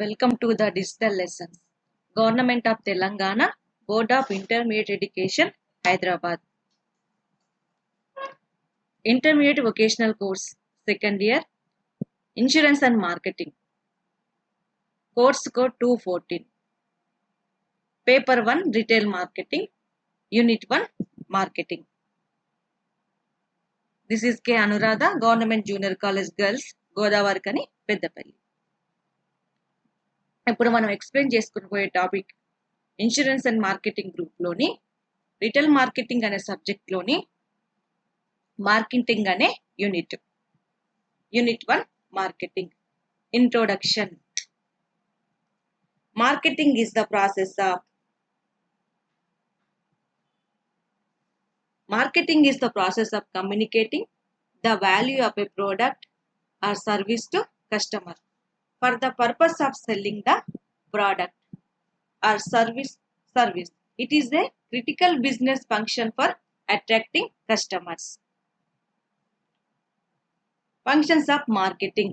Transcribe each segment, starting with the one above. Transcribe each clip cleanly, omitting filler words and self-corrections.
Welcome to the digital lessons. Government of Telangana, Board of Intermediate Education, Hyderabad. Intermediate vocational course, second year, Insurance and Marketing. Course code 214. Paper 1, Retail Marketing. Unit 1, Marketing. This is K. Anuradha, Government Junior College Girls, Godavarkani, Peddapalli. ఇప్పుడు మనం explain చేసుకుని పోయే topic insurance and marketing గ్రూప్లోని retail marketing అనే సబ్జెక్ట్లోని marketing అనే unit 1 marketing. Introduction. Marketing is the process of communicating the value of a product or service to customer for the purpose of selling the product or service. It is a critical business function for attracting customers. Functions of marketing.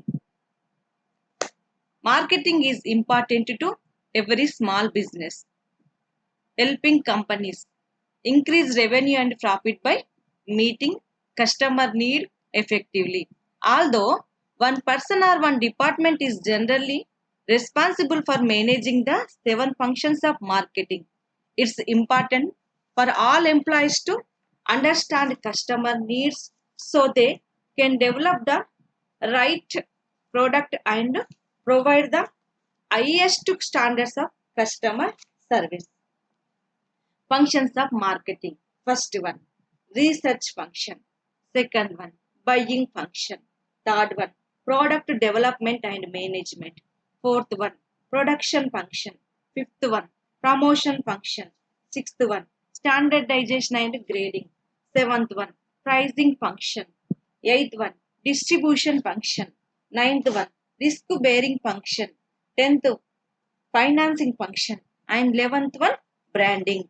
Marketing is important to every small business, helping companies increase revenue and profit by meeting customer need effectively. Although one person or one department is generally responsible for managing the 7 functions of marketing, it's important for all employees to understand customer needs so they can develop the right product and provide the highest standards of customer service. Functions of marketing. First one, research function. Second one, buying function. Third one, product development and management. Fourth one, production function. Fifth one, promotion function. Sixth one, standardization and grading. Seventh one, pricing function. Eighth one, distribution function. Ninth one, risk bearing function. 10th, financing function. And 11th one, branding.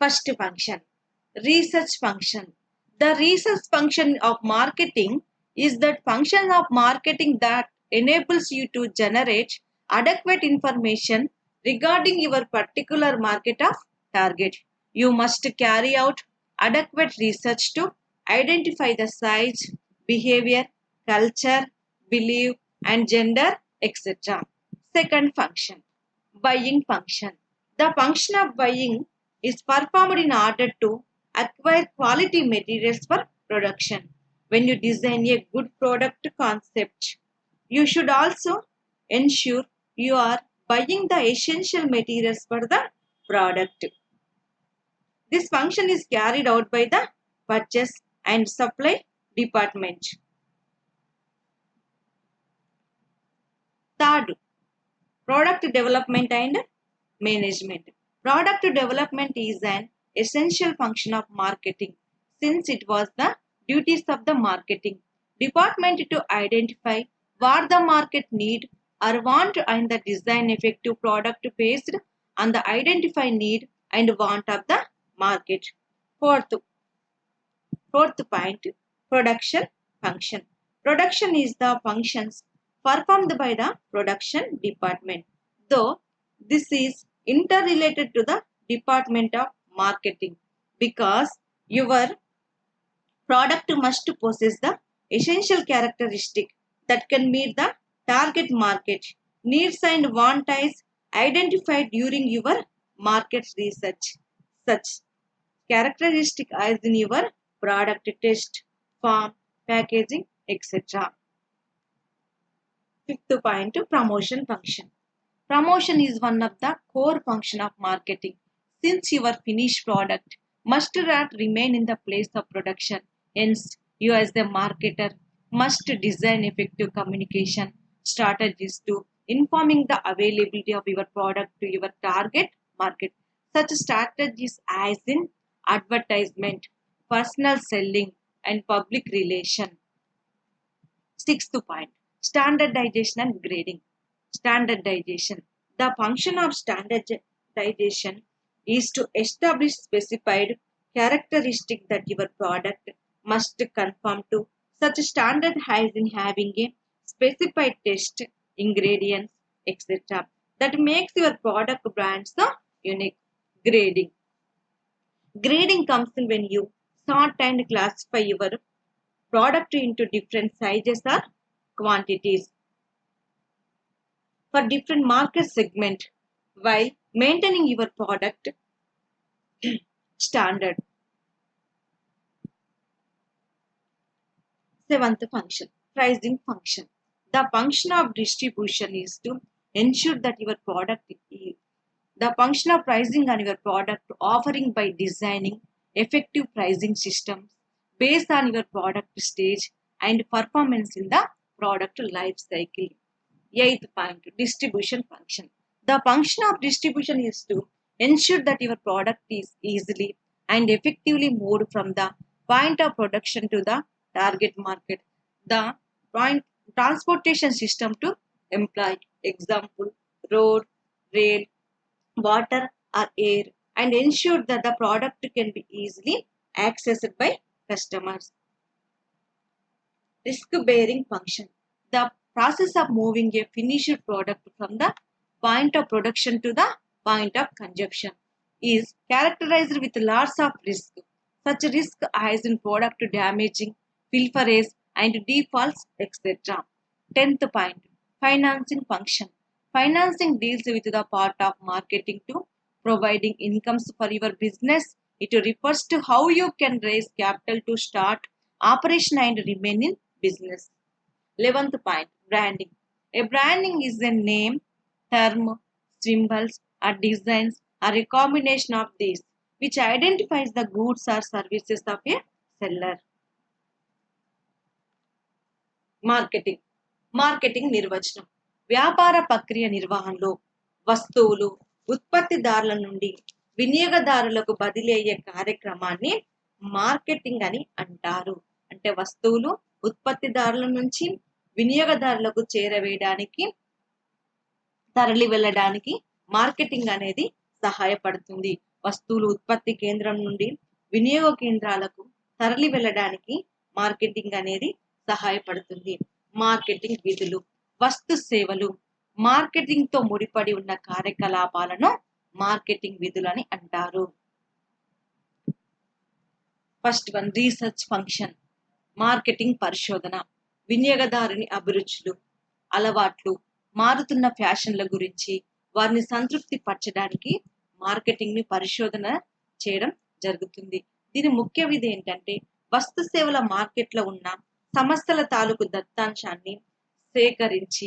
First function, research function. The research function of marketing is that function of marketing that enables you to generate adequate information regarding your particular market of target. You must carry out adequate research to identify the size, behavior, culture, belief, and gender, etc. Second function, buying function. The function of buying is performed in order to acquire quality materials for production. When you design a good product concept, you should also ensure you are buying the essential materials for the product. This function is carried out by the purchase and supply department. Third, product development and management. Product development is an essential function of marketing since it was the duties of the marketing department to identify what the market need or want and the design effective product based on the identified need and want of the market. Fourth point, production function. Production is the functions performed by the production department, though this is interrelated to the department of marketing because your product must possess the essential characteristic that can meet the target market needs and want as identified during your market research. Such characteristic as in your product test, form, packaging, etc. Fifth point, promotion function. Promotion is one of the core function of marketing since your finished product must not remain in the place of production. Hence, you as the marketer must design effective communication strategies to informing the availability of your product to your target market. Such strategies as in advertisement, personal selling, and public relation. Sixth point, standardization and grading. Standardization. The function of standardization is to establish specified characteristic that your product must conform to. Such standard as in having a specified taste, ingredients, etc. That makes your product brand so unique. Grading. Grading comes in when you sort and classify your product into different sizes or quantities for different market segment while maintaining your product standard. Seventh function, pricing function. The function of distribution is to ensure that your product is the function of pricing on your product offering by designing effective pricing systems based on your product stage and performance in the product life cycle. Eighth point, distribution function. The function of distribution is to ensure that your product is easily and effectively moved from the point of production to the target market. The point transportation system to employ, example, road, rail, water, or air, and ensure that the product can be easily accessed by customers. Risk bearing function. The process of moving a finished product from the point of production to the point of consumption is characterized with lots of risk. Such risk as in product damaging, pilferage, and defaults, etc. 10th point, financing function. Financing deals with the part of marketing to providing incomes for your business. It refers to how you can raise capital to start operation and remain in business. 11th point, branding. A branding is a name, term, symbols, or designs, or a combination of these, which identifies the goods or services of a seller. Marketing marketing నిర్వచనం వ్యాపార ప్రక్రియ నిర్వహణలో వస్తువులు ఉత్పత్తిదారుల నుండి వినియోగదారులకు బదిలీ అయ్యే కార్యక్రమాన్ని మార్కెటింగ్ అని అంటారు. అంటే వస్తువులు ఉత్పత్తిదారుల నుంచి వినియోగదారులకు చేరవేయడానికి తరలి వెళ్ళడానికి మార్కెటింగ్ అనేది సహాయపడుతుంది. వస్తువులు ఉత్పత్తి కేంద్రం నుండి వినియోగ కేంద్రాలకు తరలి వెళ్ళడానికి మార్కెటింగ్ అనేది సహాయపడుతుంది. మార్కెటింగ్ విధులు, వస్తు సేవలు, మార్కెటింగ్ తో ముడిపడి ఉన్న కార్యకలాపాలను మార్కెటింగ్ విధులని అంటారు. First one, research function. Marketing పరిశోధన. వినియోగదారుని అభిరుచులు, అలవాట్లు, మారుతున్న ఫ్యాషన్ల గురించి వారిని సంతృప్తి పరచడానికి మార్కెటింగ్ ని పరిశోధన చేయడం జరుగుతుంది. దీని ముఖ్య విధి ఏంటంటే వస్తు సేవల మార్కెట్లో ఉన్న సమస్యల తాలూకు దత్తాంశాన్ని సేకరించి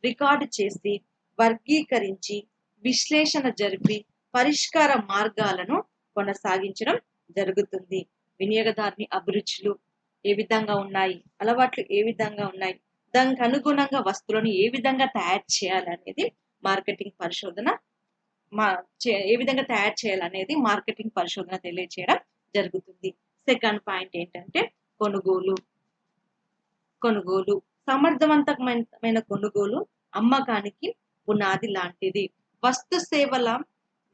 రికార్డు చేసి వర్గీకరించి విశ్లేషణ జరిపి పరిష్కార మార్గాలను కొనసాగించడం జరుగుతుంది. వినియోగదారుని అభిరుచులు ఏ విధంగా ఉన్నాయి, అలవాట్లు ఏ విధంగా ఉన్నాయి, దానికి అనుగుణంగా వస్తువులను ఏ విధంగా తయారు చేయాలనేది మార్కెటింగ్ పరిశోధన ఏ విధంగా తయారు చేయాలనేది మార్కెటింగ్ పరిశోధన తెలియజేయడం జరుగుతుంది. సెకండ్ పాయింట్ ఏంటంటే కొనుగోలు. సమర్థవంతమైన కొనుగోలు అమ్మకానికి పునాది లాంటిది. వస్తు సేవల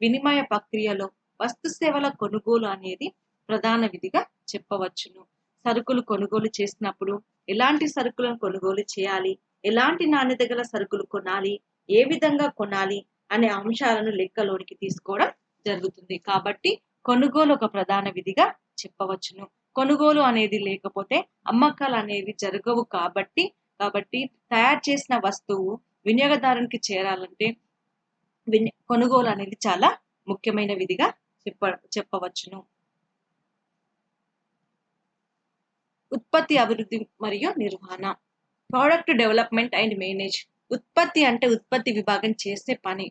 వినిమయ ప్రక్రియలో వస్తు సేవల కొనుగోలు అనేది ప్రధాన విధిగా చెప్పవచ్చును. సరుకులు కొనుగోలు చేసినప్పుడు ఎలాంటి సరుకులను కొనుగోలు చేయాలి, ఎలాంటి నాణ్యత గల సరుకులు కొనాలి, ఏ విధంగా కొనాలి అనే అంశాలను లెక్కలోనికి తీసుకోవడం జరుగుతుంది. కాబట్టి కొనుగోలు ఒక ప్రధాన విధిగా చెప్పవచ్చును. కొనుగోలు అనేది లేకపోతే అమ్మకాలు అనేవి జరగవు. కాబట్టి తయారు చేసిన వస్తువు వినియోగదారునికి చేరాలంటే కొనుగోలు అనేది చాలా ముఖ్యమైన విధిగా చెప్పవచ్చును. ఉత్పత్తి అభివృద్ధి మరియు నిర్వహణ. Product development and manage. ఉత్పత్తి అంటే ఉత్పత్తి విభాగం చేసే పని.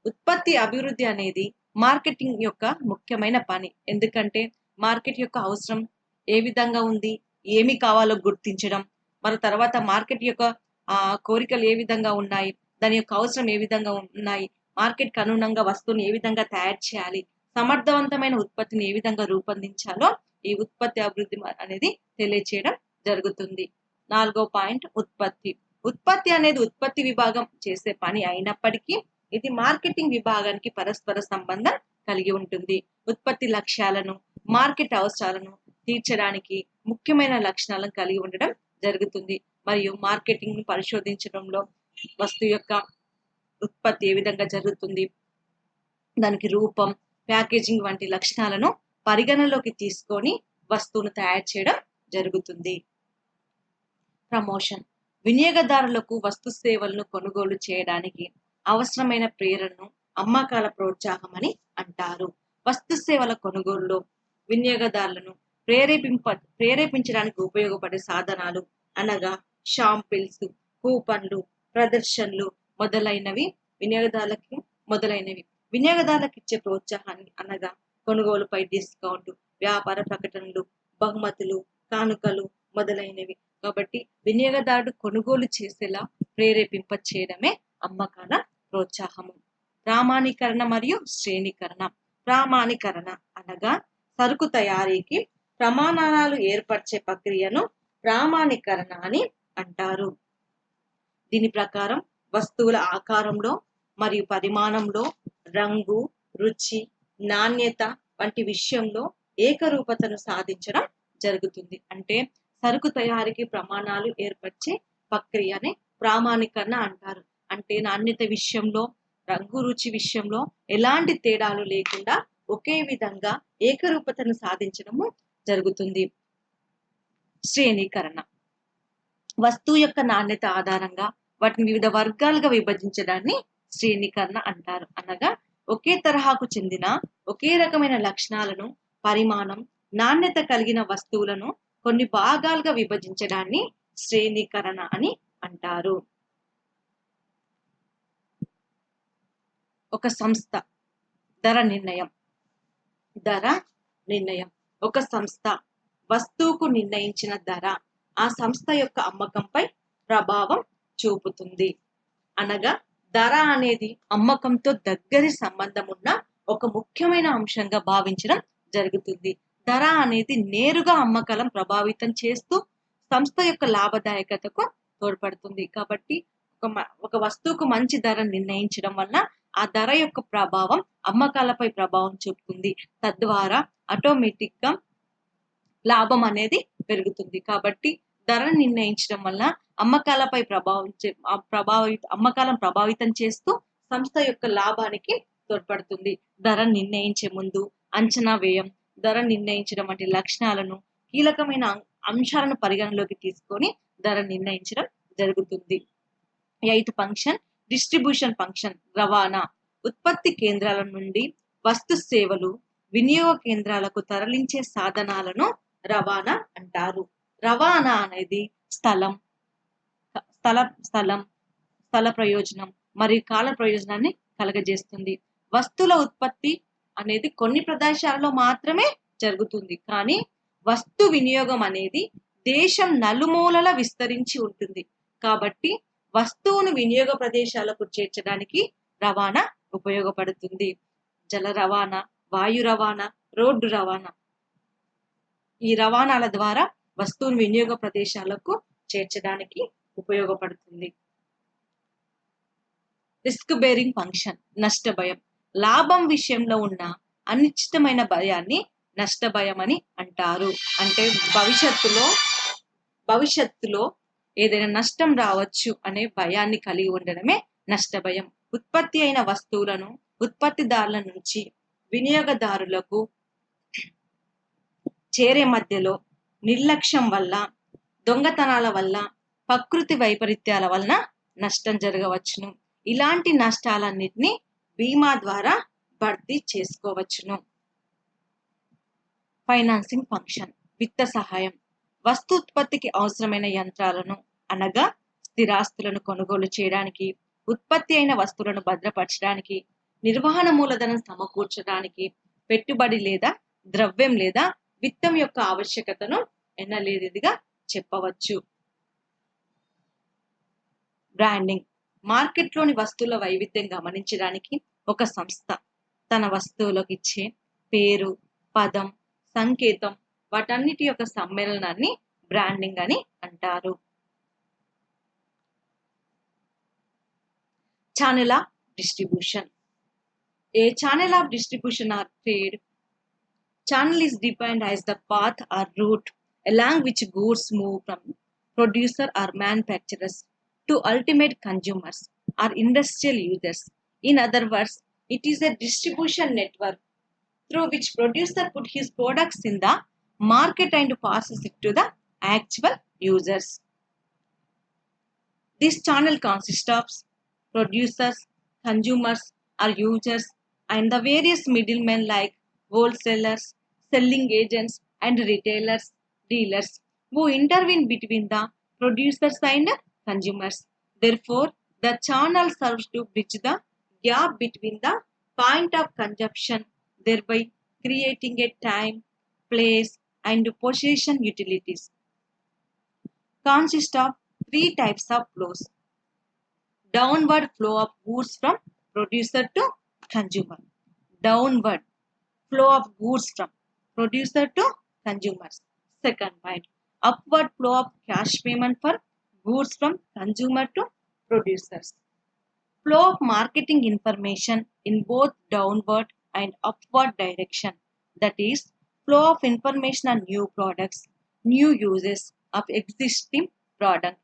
ఉత్పత్తి అభివృద్ధి అనేది మార్కెటింగ్ యొక్క ముఖ్యమైన పని. ఎందుకంటే మార్కెట్ యొక్క అవసరం ఏ విధంగా ఉంది, ఏమి కావాలో గుర్తించడం, మరి తర్వాత మార్కెట్ యొక్క కోరికలు ఏ విధంగా ఉన్నాయి, దాని యొక్క అవసరం ఏ విధంగా ఉన్నాయి, మార్కెట్కి అనుగుణంగా వస్తువుని ఏ విధంగా తయారు చేయాలి, సమర్థవంతమైన ఉత్పత్తిని ఏ విధంగా రూపొందించాలో ఈ ఉత్పత్తి అభివృద్ధి అనేది తెలియచేయడం జరుగుతుంది. 4వ పాయింట్, ఉత్పత్తి అనేది ఉత్పత్తి విభాగం చేసే పని అయినప్పటికీ ఇది మార్కెటింగ్ విభాగానికి పరస్పర సంబంధం కలిగి ఉంటుంది. ఉత్పత్తి లక్ష్యాలను, మార్కెట్ అవసరాలను తీర్చడానికి ముఖ్యమైన లక్షణాలను కలిగి ఉండడం జరుగుతుంది మరియు మార్కెటింగ్ పరిశోధించడంలో వస్తువు యొక్క ఉత్పత్తి ఏ విధంగా జరుగుతుంది, దానికి రూపం, ప్యాకేజింగ్ వంటి లక్షణాలను పరిగణలోకి తీసుకొని వస్తువును తయారు చేయడం జరుగుతుంది. ప్రమోషన్ వినియోగదారులకు వస్తు సేవలను కొనుగోలు చేయడానికి అవసరమైన ప్రేరణను అమ్మకాల ప్రోత్సాహం అని అంటారు. వస్తు సేవల కొనుగోలులో వినియోగదారులను ప్రేరేపించడానికి ఉపయోగపడే సాధనాలు అనగా షాంపిల్స్, కూపన్లు, ప్రదర్శనలు మొదలైనవి వినియోగదారులకు ఇచ్చే ప్రోత్సాహాన్ని అనగా కొనుగోలుపై డిస్కౌంట్, వ్యాపార ప్రకటనలు, బహుమతులు, కానుకలు మొదలైనవి. కాబట్టి వినియోగదారుడు కొనుగోలు చేసేలా ప్రేరేపింప చేయడమే అమ్మకాల ప్రోత్సాహము. ప్రామాణీకరణ మరియు శ్రేణీకరణ. ప్రామాణీకరణ అనగా సరుకు తయారీకి ప్రమాణాలు ఏర్పరిచే ప్రక్రియను ప్రామాణీకరణ అని అంటారు. దీని ప్రకారం వస్తువుల ఆకారంలో మరియు పరిమాణంలో, రంగు, రుచి, నాణ్యత వంటి విషయంలో ఏకరూపతను సాధించడం జరుగుతుంది. అంటే సరుకు తయారీకి ప్రమాణాలు ఏర్పరిచే ప్రక్రియనే ప్రామాణీకరణ అంటారు. అంటే నాణ్యత విషయంలో, రంగు, రుచి విషయంలో ఎలాంటి తేడాలు లేకుండా ఒకే విధంగా ఏకరూపతను సాధించడము జరుగుతుంది. శ్రేణీకరణ వస్తువు యొక్క నాణ్యత ఆధారంగా వాటిని వివిధ వర్గాలుగా విభజించడాన్ని శ్రేణీకరణ అంటారు. అనగా ఒకే తరహాకు చెందిన ఒకే రకమైన లక్షణాలను, పరిమాణం, నాణ్యత కలిగిన వస్తువులను కొన్ని భాగాలుగా విభజించడాన్ని శ్రేణీకరణ అని అంటారు. ఒక సంస్థ ధర నిర్ణయం. ఒక సంస్థ వస్తువుకు నిర్ణయించిన ధర ఆ సంస్థ యొక్క అమ్మకంపై ప్రభావం చూపుతుంది. అనగా ధర అనేది అమ్మకంతో దగ్గరి సంబంధం ఉన్న ఒక ముఖ్యమైన అంశంగా భావించడం జరుగుతుంది. ధర అనేది నేరుగా అమ్మకాలను ప్రభావితం చేస్తూ సంస్థ యొక్క లాభదాయకతకు తోడ్పడుతుంది. కాబట్టి ఒక వస్తువుకు మంచి ధర నిర్ణయించడం వల్ల ఆ ధర యొక్క ప్రభావం అమ్మకాలపై ప్రభావం చూపుతుంది. తద్వారా ఆటోమేటిక్ గా లాభం అనేది పెరుగుతుంది. కాబట్టి ధరను నిర్ణయించడం వల్ల అమ్మకాలపై అమ్మకాలను ప్రభావితం చేస్తూ సంస్థ యొక్క లాభానికి తోడ్పడుతుంది. ధర నిర్ణయించే ముందు అంచనా వ్యయం, ధర నిర్ణయించడం వంటి లక్షణాలను, కీలకమైన అంశాలను పరిగణలోకి తీసుకొని ధర నిర్ణయించడం జరుగుతుంది. 8th function distribution function. రవాణా ఉత్పత్తి కేంద్రాల నుండి వస్తు సేవలు వినియోగ కేంద్రాలకు తరలించే సాధనాలను రవాణా అంటారు. రవాణా అనేది స్థలం ప్రయోజనం మరియు కాల ప్రయోజనాన్ని కలగజేస్తుంది. వస్తువుల ఉత్పత్తి అనేది కొన్ని ప్రదేశాలలో మాత్రమే జరుగుతుంది, కానీ వస్తు వినియోగం అనేది దేశం నలుమూలలా విస్తరించి ఉంటుంది. కాబట్టి వస్తువును వినియోగ ప్రదేశాలకు చేర్చడానికి రవాణా ఉపయోగపడుతుంది. జల రవాణా, వాయు రవాణా, రోడ్డు రవాణా. ఈ రవాణాల ద్వారా వస్తువును వినియోగ ప్రదేశాలకు చేర్చడానికి ఉపయోగపడుతుంది. Risk bearing function. నష్ట భయం. లాభం విషయంలో ఉన్న అనిశ్చితమైన భయాన్ని నష్ట భయం అని అంటారు. అంటే భవిష్యత్తులో ఏదైనా నష్టం రావచ్చు అనే భయాన్ని కలిగి ఉండడమే నష్ట భయం. ఉత్పత్తి అయిన వస్తువులను ఉత్పత్తిదారుల నుంచి వినియోగదారులకు చేరే మధ్యలో నిర్లక్ష్యం వల్ల, దొంగతనాల వల్ల, ప్రకృతి వైపరీత్యాల వలన నష్టం జరగవచ్చును. ఇలాంటి నష్టాలన్నిటినీ బీమా ద్వారా భర్తీ చేసుకోవచ్చును. Financing function. విత్త సహాయం. వస్తు ఉత్పత్తికి అవసరమైన యంత్రాలను అనగా స్థిరాస్తులను కొనుగోలు చేయడానికి, ఉత్పత్తి అయిన వస్తువులను భద్రపరచడానికి, నిర్వహణ మూలధనం సమకూర్చడానికి పెట్టుబడి లేదా ద్రవ్యం లేదా విత్తం యొక్క ఆవశ్యకతను ఎన్నలేనిదిగా చెప్పవచ్చు. బ్రాండింగ్. మార్కెట్లోని వస్తువుల వైవిధ్యం గమనించడానికి ఒక సంస్థ తన వస్తువులకు ఇచ్చే పేరు, పదం, సంకేతం వాటన్నిటి యొక్క సమ్మేళనాన్ని బ్రాండింగ్ అని అంటారు. Channel of distribution. A channel of distribution or trade channel is defined as the path or route along which goods move from producer or manufacturers to ultimate consumers or industrial users. In other words, it is a distribution network through which producer put his products in the market and passes it to the actual users. This channel consists of producers, consumers or users and the various middlemen like wholesalers, selling agents and retailers, dealers who intervene between the producers and consumers. Therefore, the channel serves to bridge the gap between the point of consumption, thereby creating a time, place and possession utilities. Consist of three types of flows. Downward flow of goods from producer to consumer. Downward flow of goods from producer to consumers. Second point, upward flow of cash payment for goods from consumer to producers. Flow of marketing information in both downward and upward direction. That is, flow of information on new products, new uses of existing product.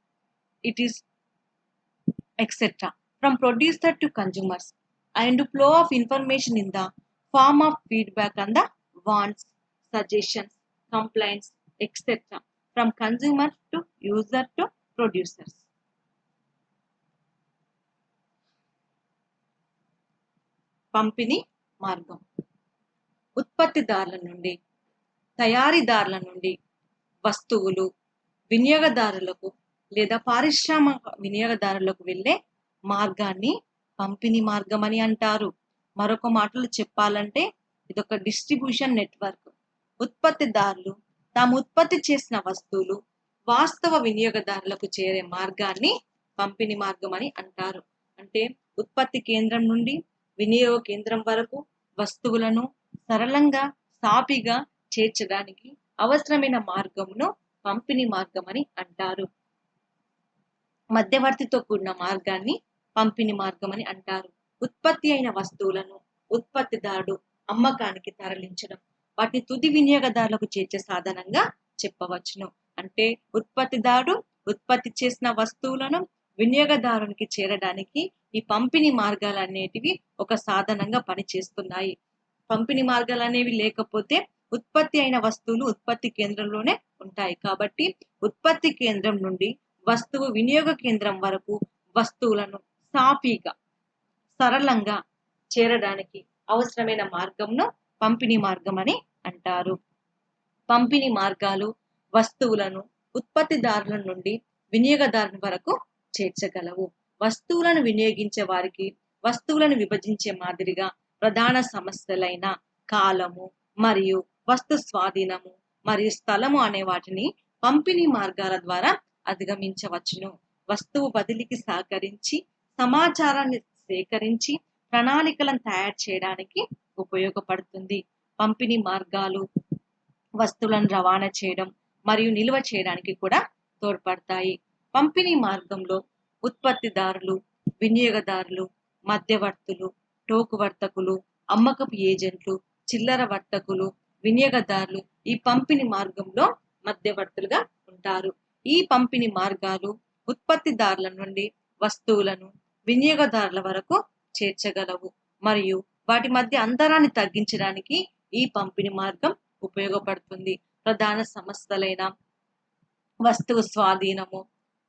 It is etc. from producer to consumers, and flow of information in the form of feedback on the wants, suggestions, complaints, etc. from consumer to user to producers. పంపిణీ మార్గం. ఉత్పత్తిదారుల నుండి, తయారీదారుల నుండి వస్తువులు వినియోగదారులకు లేదా పారిశ్రామిక వినియోగదారులకు వెళ్ళే మార్గాన్ని పంపిణీ మార్గం అని అంటారు. మరొక మాటలు చెప్పాలంటే ఇదొక డిస్ట్రిబ్యూషన్ నెట్వర్క్. ఉత్పత్తిదారులు తాము ఉత్పత్తి చేసిన వస్తువులు వాస్తవ వినియోగదారులకు చేరే మార్గాన్ని పంపిణీ మార్గం అని అంటారు. అంటే ఉత్పత్తి కేంద్రం నుండి వినియోగ కేంద్రం వరకు వస్తువులను సరళంగా సాఫీగా చేర్చడానికి అవసరమైన మార్గంను పంపిణీ మార్గం అని అంటారు. మధ్యవర్తితో కూడిన మార్గాన్ని పంపిణీ మార్గం అని అంటారు. ఉత్పత్తి అయిన వస్తువులను ఉత్పత్తిదారుడు అమ్మకానికి తరలించడం, వాటిని తుది వినియోగదారులకు చేర్చే సాధనంగా చెప్పవచ్చును. అంటే ఉత్పత్తిదారుడు ఉత్పత్తి చేసిన వస్తువులను వినియోగదారునికి చేరడానికి ఈ పంపిణీ మార్గాలు అనేటివి ఒక సాధనంగా పనిచేస్తున్నాయి. పంపిణీ మార్గాలు అనేవి లేకపోతే ఉత్పత్తి అయిన వస్తువులు ఉత్పత్తి కేంద్రంలోనే ఉంటాయి. కాబట్టి ఉత్పత్తి కేంద్రం నుండి వస్తువు వినియోగ కేంద్రం వరకు వస్తువులను సాఫీగా సరళంగా చేరడానికి అవసరమైన మార్గంను పంపిణీ మార్గం అని అంటారు. పంపిణీ మార్గాలు వస్తువులను ఉత్పత్తిదారుల నుండి వినియోగదారుని వరకు చేర్చగలవు. వస్తువులను వినియోగించే వారికి వస్తువులను విభజించే మాదిరిగా ప్రధాన సమస్యలైన కాలము మరియు వస్తు స్వాధీనము మరియు స్థలము అనే వాటిని పంపిణీ మార్గాల ద్వారా అధిగమించవచ్చును. వస్తువు బదిలీకి సహకరించి సమాచారాన్ని సేకరించి ప్రణాళికలను తయారు చేయడానికి ఉపయోగపడుతుంది. పంపిణీ మార్గాలు వస్తువులను రవాణా చేయడం మరియు నిల్వ చేయడానికి కూడా తోడ్పడతాయి. పంపిణీ మార్గంలో ఉత్పత్తిదారులు, వినియోగదారులు, మధ్యవర్తులు, టోకు వర్తకులు, అమ్మకపు ఏజెంట్లు, చిల్లర వర్తకులు, వినియోగదారులు ఈ పంపిణీ మార్గంలో మధ్యవర్తులుగా ఉంటారు. ఈ పంపిణీ మార్గాలు ఉత్పత్తిదారుల నుండి వస్తువులను వినియోగదారుల వరకు చేర్చగలవు మరియు వాటి మధ్య అంతరాన్ని తగ్గించడానికి ఈ పంపిణీ మార్గం ఉపయోగపడుతుంది. ప్రధాన సమస్యలైన వస్తువు స్వాధీనము,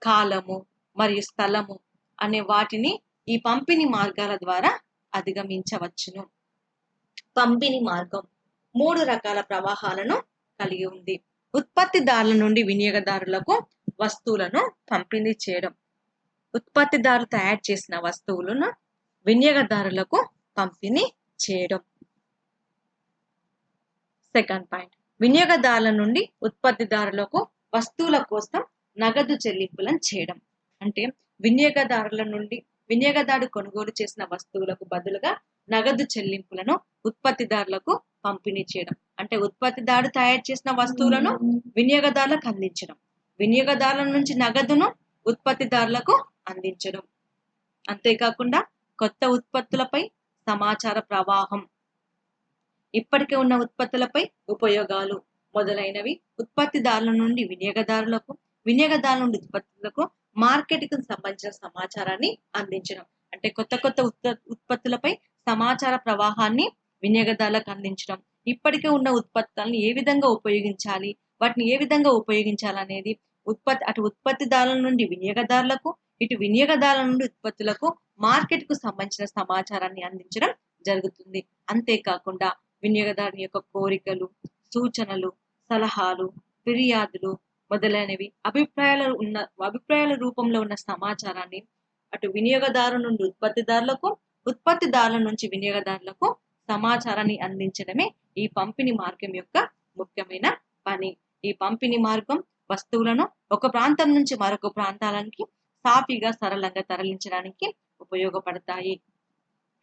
కాలము మరియు స్థలము అనే వాటిని ఈ పంపిణీ మార్గాల ద్వారా అధిగమించవచ్చును. పంపిణీ మార్గం 3 రకాల ప్రవాహాలను కలిగి ఉంది. ఉత్పత్తిదారుల నుండి వినియోగదారులకు వస్తువులను పంపిణీ చేయడం, ఉత్పత్తిదారులు తయారు చేసిన వస్తువులను వినియోగదారులకు పంపిణీ చేయడం. సెకండ్ పాయింట్, వినియోగదారుల నుండి ఉత్పత్తిదారులకు వస్తువుల కోసం నగదు చెల్లింపులను చేయడం. అంటే వినియోగదారుల నుండి వినియోగదారుడు కొనుగోలు చేసిన వస్తువులకు బదులుగా నగదు చెల్లింపులను ఉత్పత్తిదారులకు పంపిణీ చేయడం. అంటే ఉత్పత్తిదారుడు తయారు చేసిన వస్తువులను వినియోగదారులకు అందించడం, వినియోగదారుల నుంచి నగదును ఉత్పత్తిదారులకు అందించడం. అంతేకాకుండా కొత్త ఉత్పత్తులపై సమాచార ప్రవాహం, ఇప్పటికే ఉన్న ఉత్పత్తులపై ఉపయోగాలు మొదలైనవి ఉత్పత్తిదారుల నుండి వినియోగదారులకు, వినియోగదారుల నుండి ఉత్పత్తులకు మార్కెట్కు సంబంధించిన సమాచారాన్ని అందించడం. అంటే కొత్త కొత్త ఉత్పత్తులపై సమాచార ప్రవాహాన్ని వినియోగదారులకు అందించడం. ఇప్పటికే ఉన్న ఉత్పత్తులను ఏ విధంగా ఉపయోగించాలి, వాటిని ఏ విధంగా ఉపయోగించాలనేది అటు ఉత్పత్తిదారుల నుండి వినియోగదారులకు, ఇటు వినియోగదారుల నుండి ఉత్పత్తులకు మార్కెట్కు సంబంధించిన సమాచారాన్ని అందించడం జరుగుతుంది. అంతేకాకుండా వినియోగదారుని యొక్క కోరికలు, సూచనలు, సలహాలు, ఫిర్యాదులు మొదలైనవి అభిప్రాయాల రూపంలో ఉన్న సమాచారాన్ని అటు వినియోగదారు నుండి ఉత్పత్తిదారులకు, ఉత్పత్తిదారుల నుంచి వినియోగదారులకు సమాచారాన్ని అందించడమే ఈ పంపిణీ మార్గం యొక్క ముఖ్యమైన పని. ఈ పంపిణీ మార్గం వస్తువులను ఒక ప్రాంతం నుంచి మరొక ప్రాంతానికి సాఫీగా సరళంగా తరలించడానికి ఉపయోగపడతాయి.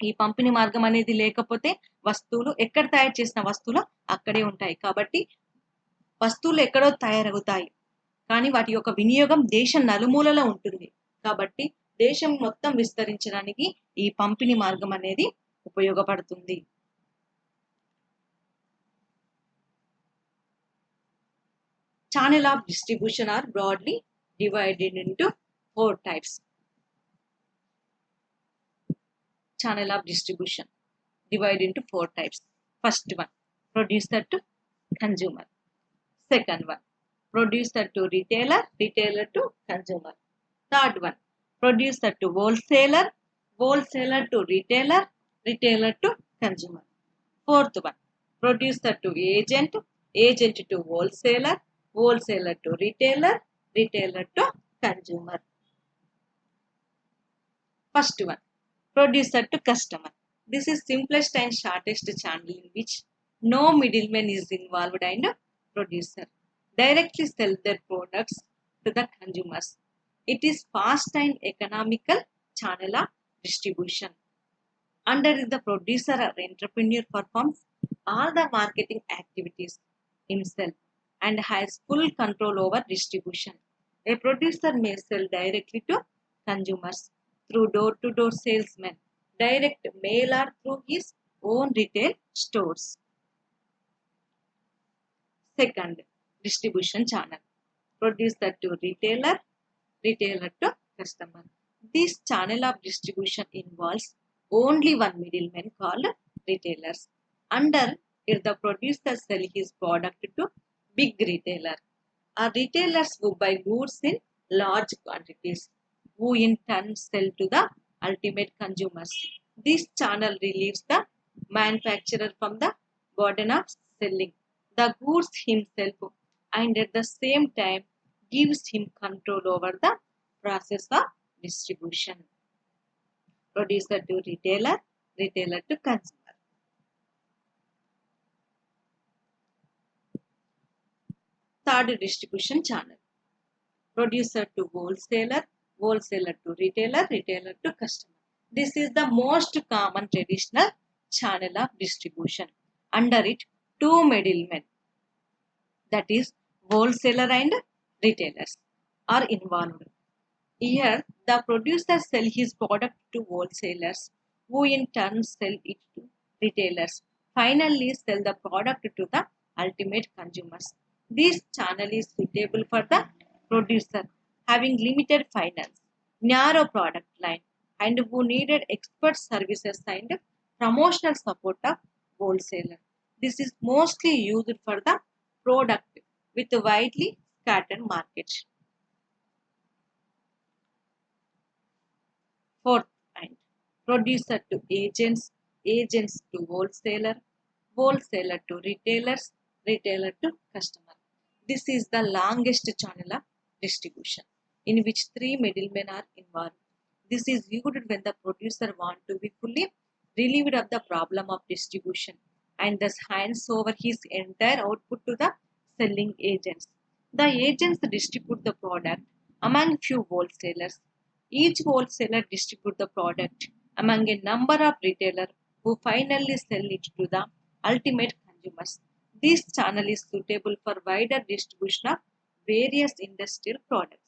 ఈ పంపిణీ మార్గం అనేది లేకపోతే వస్తువులు ఎక్కడ తయారు చేసిన వస్తువులు అక్కడే ఉంటాయి. కాబట్టి వస్తువులు ఎక్కడో తయారవుతాయి, కానీ వాటి యొక్క వినియోగం దేశం నలుమూలలో ఉంటుంది. కాబట్టి దేశం మొత్తం విస్తరించడానికి ఈ పంపిణీ మార్గం అనేది ఉపయోగపడుతుంది. Channel of distribution are broadly divided into 4 types. Channel of distribution divided into 4 types. First one, producer to consumer. Second one, producer to retailer, retailer to consumer. Third one, producer to wholesaler, wholesaler to retailer, retailer to consumer. Fourth one, producer to agent, agent to wholesaler, wholesaler to retailer, retailer to consumer. First one, producer to customer. This is simplest and shortest channel in which no middleman is involved and producer directly sell their products to the consumers. It is fast and economical channel of distribution. Under the producer or entrepreneur performs all the marketing activities himself and has full control over distribution. A producer may sell directly to consumers through door-to-door salesmen, direct mail or through his own retail stores. Second, distribution channel. Producer to retailer, retailer to customer. This channel of distribution involves only one middleman called retailers. Under it, the producer sells his product to big retailer or retailers who buy goods in large quantities, who in turn sell to the ultimate consumers. This channel relieves the manufacturer from the burden of selling the goods himself and at the same time gives him control over the process of distribution. Producer to retailer, retailer to consumer. Third, distribution channel. Producer to wholesaler, wholesaler to retailer, retailer to customer. This is the most common traditional channel of distribution. Under it, two middlemen, that is wholesaler and retailers, are involved. Here, the producer sells his product to wholesalers, who in turn sell it to retailers. Finally, sell the product to the ultimate consumers. This channel is suitable for the producer having limited finance, narrow product line, and who needed expert services and promotional support of wholesaler. This is mostly used for the product with widely scattered markets. Fourth point, producer to agents, agents to wholesaler, wholesaler to retailers, retailer to customer. This is the longest channel of distribution in which three middlemen are involved. This is used when the producer wants to be fully relieved of the problem of distribution and thus hands over his entire output to the selling agents. The agents distribute the product among few wholesalers. Each wholesaler distributes the product among a number of retailers who finally sell it to the ultimate consumers. This channel is suitable for wider distribution of various industrial products.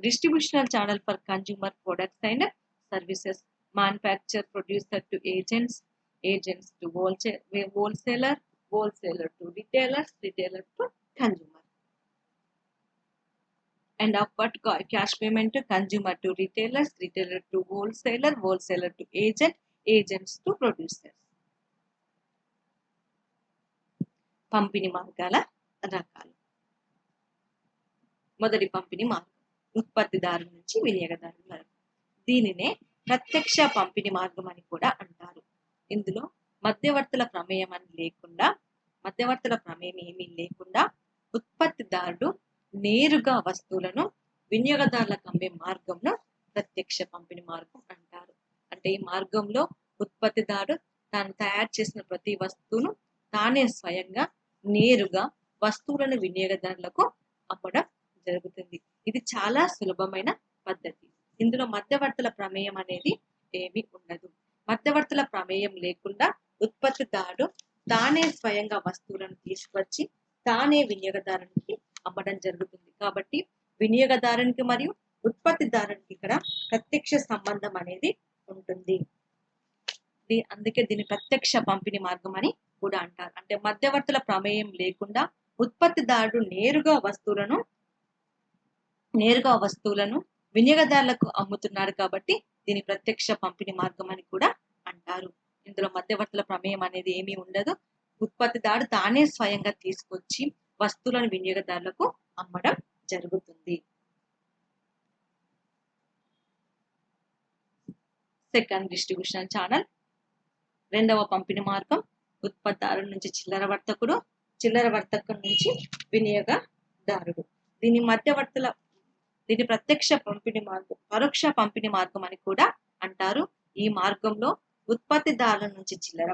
Distributional channel for consumer products and services. Manufacturer, producer to agents, agents to wholesaler, wholesaler to retailers, retailer to consumer. and upward cash payment to consumer to retailers, retailer to wholesaler, wholesaler to agent, agents to producers. పంపిణీ మార్గాల రకాలు. మొదటి పంపిణీ మార్గం ఉత్పత్తిదారు నుంచి వినియోగదారు వరకు. దీనినే ప్రత్యక్ష పంపిణీ మార్గం అని కూడా అంటారు. ఇందులో మధ్యవర్తుల ప్రమేయం ఏమీ లేకుండా ఉత్పత్తిదారుడు నేరుగా వస్తువులను వినియోగదారులకు అమ్మే మార్గంను ప్రత్యక్ష పంపిణీ మార్గం అంటారు. అంటే ఈ మార్గంలో ఉత్పత్తిదారుడు తాను తయారు చేసిన ప్రతి వస్తువును తానే స్వయంగా నేరుగా వస్తువులను వినియోగదారులకు అమ్మడం జరుగుతుంది. ఇది చాలా సులభమైన పద్ధతి. ఇందులో మధ్యవర్తుల ప్రమేయం అనేది ఏమీ ఉండదు. మధ్యవర్తుల ప్రమేయం లేకుండా ఉత్పత్తిదారుడు తానే స్వయంగా వస్తువులను తీసుకొచ్చి తానే వినియోగదారునికి అమ్మడం జరుగుతుంది. కాబట్టి వినియోగదారునికి మరియు ఉత్పత్తిదారునికి ఇక్కడ ప్రత్యక్ష సంబంధం అనేది ఉంటుంది. అందుకే దీన్ని ప్రత్యక్ష పంపిణీ మార్గం అని కూడా అంటారు. అంటే మధ్యవర్తుల ప్రమేయం లేకుండా ఉత్పత్తిదారుడు నేరుగా వస్తువులను వినియోగదారులకు అమ్ముతున్నాడు కాబట్టి దీని ప్రత్యక్ష పంపిణీ మార్గం అని కూడా అంటారు. ఇందులో మధ్యవర్తుల ప్రమేయం అనేది ఏమీ ఉండదు. ఉత్పత్తిదారుడు తానే స్వయంగా తీసుకొచ్చి వస్తువులను వినియోగదారులకు అమ్మడం జరుగుతుంది. Second distribution channel. రెండవ పంపిణీ మార్గం ఉత్పత్తిదారు నుంచి చిల్లర వర్తకుడు, చిల్లర వర్తకుడు నుంచి వినియోగదారుడు. దీని ప్రత్యక్ష పంపిణీ మార్గం, పరోక్ష పంపిణీ మార్గం అని కూడా అంటారు. ఈ మార్గంలో ఉత్పత్తిదారుల నుంచి చిల్లర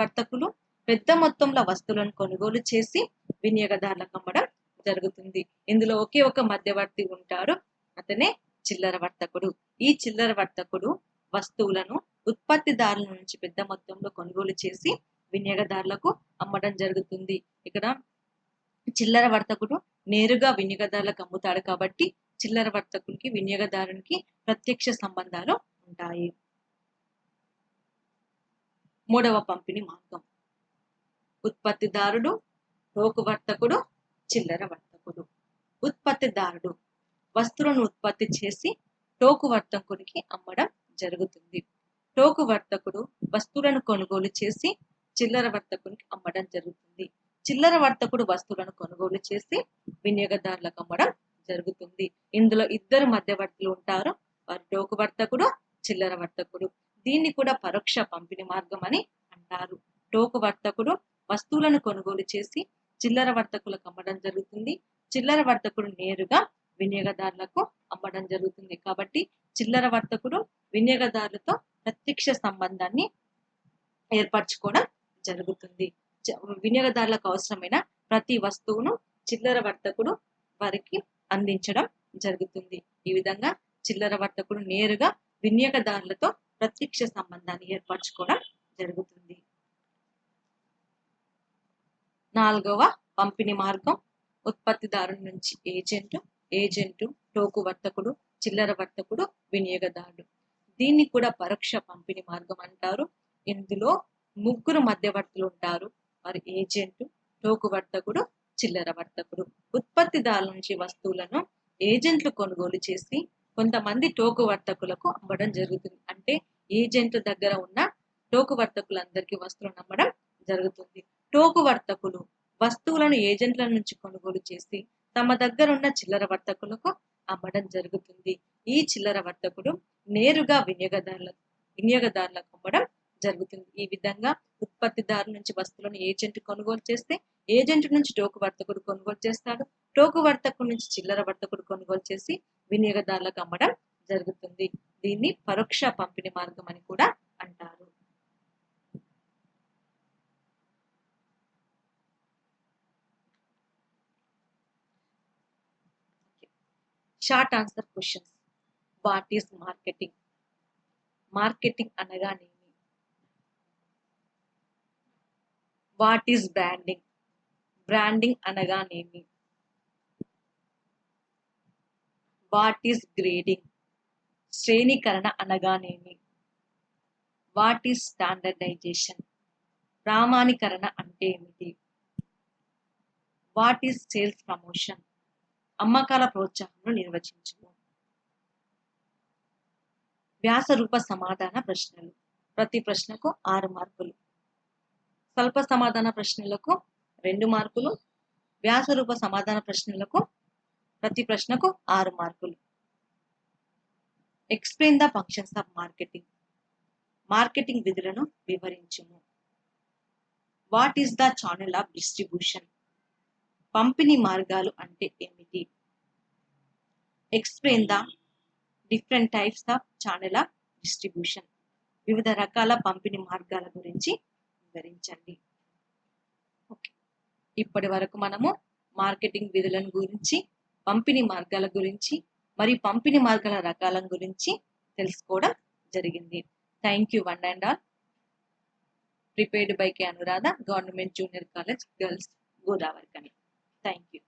వర్తకులు పెద్ద మొత్తంలో వస్తువులను కొనుగోలు చేసి వినియోగదారులకు అమ్మడం జరుగుతుంది. ఇందులో ఒకే ఒక మధ్యవర్తి ఉంటాడు, అతనే చిల్లర వర్తకుడు. ఈ చిల్లర వర్తకుడు వస్తువులను ఉత్పత్తిదారుల నుంచి పెద్ద మొత్తంలో కొనుగోలు చేసి వినియోగదారులకు అమ్మడం జరుగుతుంది. ఇక్కడ చిల్లర వర్తకుడు నేరుగా వినియోగదారులకు అమ్ముతాడు కాబట్టి చిల్లర వర్తకునికి వినియోగదారునికి ప్రత్యక్ష సంబంధాలు ఉంటాయి. మూడవ పంపిణీ మార్గం ఉత్పత్తిదారుడు, టోకు వర్తకుడు, చిల్లర వర్తకుడు. ఉత్పత్తిదారుడు వస్తువులను ఉత్పత్తి చేసి టోకు వర్తకునికి అమ్మడం జరుగుతుంది. టోకు వర్తకుడు వస్తువులను కొనుగోలు చేసి చిల్లర వర్తకునికి అమ్మడం జరుగుతుంది. చిల్లర వర్తకుడు వస్తువులను కొనుగోలు చేసి వినియోగదారులకు అమ్మడం జరుగుతుంది. ఇందులో ఇద్దరు మధ్యవర్తులు ఉంటారు, వారు టోకు వర్తకుడు, చిల్లర వర్తకుడు. దీన్ని కూడా పరోక్ష పంపిణీ మార్గం అని అంటారు. టోకు వర్తకుడు వస్తువులను కొనుగోలు చేసి చిల్లర వర్తకులకు అమ్మడం జరుగుతుంది. చిల్లర వర్తకుడు నేరుగా వినియోగదారులకు అమ్మడం జరుగుతుంది. కాబట్టి చిల్లర వర్తకుడు వినియోగదారులతో ప్రత్యక్ష సంబంధాన్ని ఏర్పరచుకోవడం జరుగుతుంది. వినియోగదారులకు అవసరమైన ప్రతి వస్తువును చిల్లర వర్తకుడు వారికి అందించడం జరుగుతుంది. ఈ విధంగా చిల్లర వర్తకుడు నేరుగా వినియోగదారులతో ప్రత్యక్ష సంబంధాన్ని ఏర్పరచుకోవడం జరుగుతుంది. నాలుగవ పంపిణీ మార్గం ఉత్పత్తిదారు నుంచి ఏజెంటు, టోకు వర్తకుడు, చిల్లర వర్తకుడు, వినియోగదారుడు. దీన్ని కూడా పరోక్ష పంపిణీ మార్గం అంటారు. ఇందులో ముగ్గురు మధ్యవర్తులు ఉంటారు, వారు ఏజెంటు, టోకు వర్తకుడు, చిల్లర వర్తకుడు. ఉత్పత్తిదారుల నుంచి వస్తువులను ఏజెంట్లు కొనుగోలు చేసి కొంతమంది టోకు వర్తకులకు అమ్మడం జరుగుతుంది. అంటే ఏజెంట్ల దగ్గర ఉన్న టోకు వర్తకులందరికీ వస్తువులను అమ్మడం జరుగుతుంది. టోకు వర్తకులు వస్తువులను ఏజెంట్ల నుంచి కొనుగోలు చేసి తమ దగ్గర ఉన్న చిల్లర వర్తకులకు అమ్మడం జరుగుతుంది. ఈ చిల్లర వర్తకుడు నేరుగా వినియోగదారులకు అమ్మడం జరుగుతుంది. ఈ విధంగా ఉత్పత్తిదారు నుంచి వస్తువులను ఏజెంట్ కొనుగోలు చేస్తే ఏజెంట్ నుంచి టోకు వర్తకుడు కొనుగోలు చేస్తాడు. టోకు వర్తకుడు నుంచి చిల్లర వర్తకుడు కొనుగోలు చేసి వినియోగదారులకు అమ్మడం జరుగుతుంది. దీన్ని పరోక్ష పంపిణీ మార్గం అని కూడా అంటారు. Short answer questions. What is marketing? Marketing అనగానేమి? What is branding? బ్రాండింగ్ అనగానేమి? What is grading? శ్రేణీకరణ అనగానేమి? What is standardisation? ప్రామాణీకరణ అంటే ఏమిటి? What is sales promotion? అమ్మకాల ప్రోత్సాహంను నిర్వచించుము. వ్యాస రూప సమాధాన ప్రశ్నలు. ప్రతి ప్రశ్నకు 6 మార్కులు. స్వల్ప సమాధాన ప్రశ్నలకు 2 మార్కులు. వ్యాస రూప సమాధాన ప్రశ్నలకు ప్రతి ప్రశ్నకు 6 మార్కులు. Explain the functions of marketing. Marketing విధులను వివరించుము. What is the channel of distribution. పంపిణీ మార్గాలు అంటే ఏమిటి? Explain the different types of channel of distribution. వివిధ రకాల పంపిణీ మార్గాల గురించి వివరించండి. ఓకే, ఇప్పటి వరకు మనము మార్కెటింగ్ విధులను గురించి, పంపిణీ మార్గాల గురించి మరియు పంపిణీ మార్గాల రకాల గురించి తెలుసుకోవడం జరిగింది. Thank you one and all. Prepared by K Anuradha, government junior college girls, Godavarikhani. Thank you.